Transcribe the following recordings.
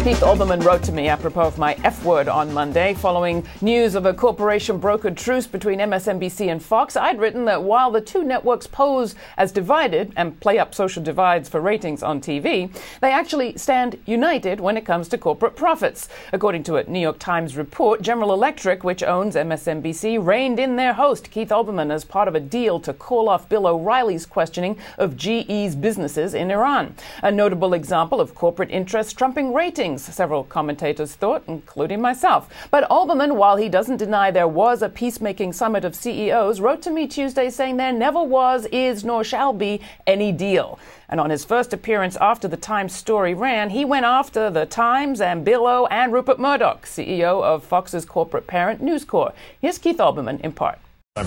Keith Olbermann wrote to me apropos of my F word on Monday, following news of a corporation-brokered truce between MSNBC and Fox. I'd written that while the two networks pose as divided and play up social divides for ratings on TV, they actually stand united when it comes to corporate profits. According to a New York Times report, General Electric, which owns MSNBC, reined in their host, Keith Olbermann, as part of a deal to call off Bill O'Reilly's questioning of GE's businesses in Iran. A notable example of corporate interests trumping ratings, several commentators thought, including myself. But Olbermann, while he doesn't deny there was a peacemaking summit of CEOs, wrote to me Tuesday saying there never was, is, nor shall be any deal. And on his first appearance after the Times story ran, he went after the Times and Bill O and Rupert Murdoch, CEO of Fox's corporate parent, News Corp. Here's Keith Olbermann in part.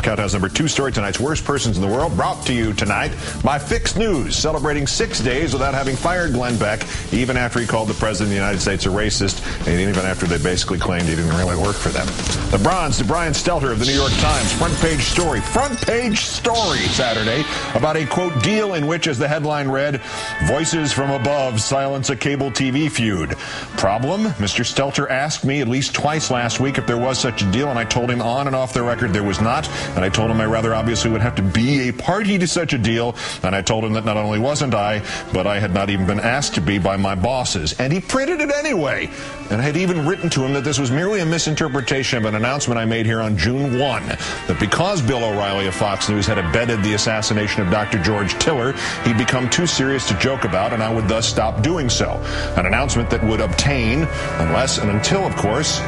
Countdown's number 2 story, tonight's worst persons in the world, brought to you tonight by Fix News, celebrating 6 days without having fired Glenn Beck, even after he called the President of the United States a racist, and even after they basically claimed he didn't really work for them. The bronze to Brian Stelter of the New York Times, front page story Saturday about a, quote, deal in which, as the headline read, voices from above silence a cable TV feud. Problem? Mr. Stelter asked me at least twice last week if there was such a deal, and I told him on and off the record there was not. And I told him I rather obviously would have to be a party to such a deal. And I told him that not only wasn't I, but I had not even been asked to be by my bosses. And he printed it anyway. And I had even written to him that this was merely a misinterpretation of an announcement I made here on June 1, that because Bill O'Reilly of Fox News had abetted the assassination of Dr. George Tiller, he'd become too serious to joke about, and I would thus stop doing so. An announcement that would obtain, unless and until, of course,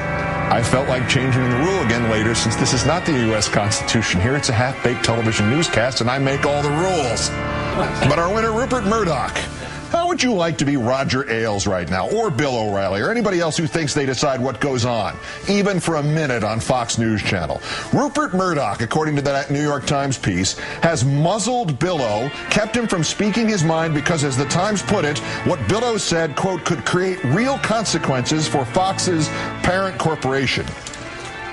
I felt like changing the rule again later, since this is not the U.S. Constitution. Here it's a half-baked television newscast, and I make all the rules. But our winner, Rupert Murdoch. How would you like to be Roger Ailes right now, or Bill O'Reilly, or anybody else who thinks they decide what goes on, even for a minute on Fox News Channel? Rupert Murdoch, according to that New York Times piece, has muzzled Bill O, kept him from speaking his mind because, as the Times put it, what Bill O said, quote, could create real consequences for Fox's parent corporation.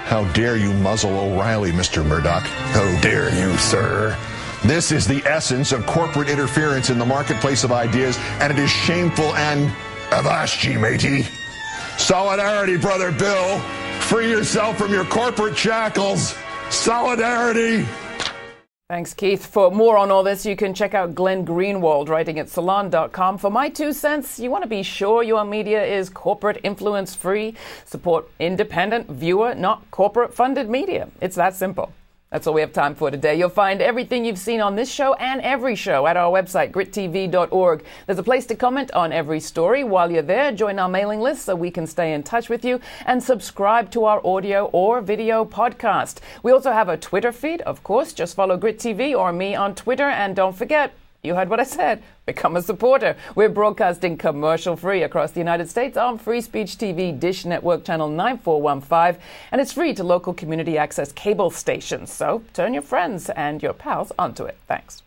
How dare you muzzle O'Reilly, Mr. Murdoch? How dare you, sir? This is the essence of corporate interference in the marketplace of ideas, and it is shameful and avast, matey. Solidarity, Brother Bill. Free yourself from your corporate shackles. Solidarity. Thanks, Keith. For more on all this, you can check out Glenn Greenwald writing at salon.com. For my 2 cents, you want to be sure your media is corporate influence free. Support independent, viewer, not corporate funded media. It's that simple. That's all we have time for today. You'll find everything you've seen on this show and every show at our website, GRITtv.org. There's a place to comment on every story. While you're there, join our mailing list so we can stay in touch with you, and subscribe to our audio or video podcast. We also have a Twitter feed, of course. Just follow GRITtv or me on Twitter. And don't forget, you heard what I said. Become a supporter. We're broadcasting commercial-free across the United States on Free Speech TV, Dish Network Channel 9415, and it's free to local community access cable stations. So turn your friends and your pals onto it. Thanks.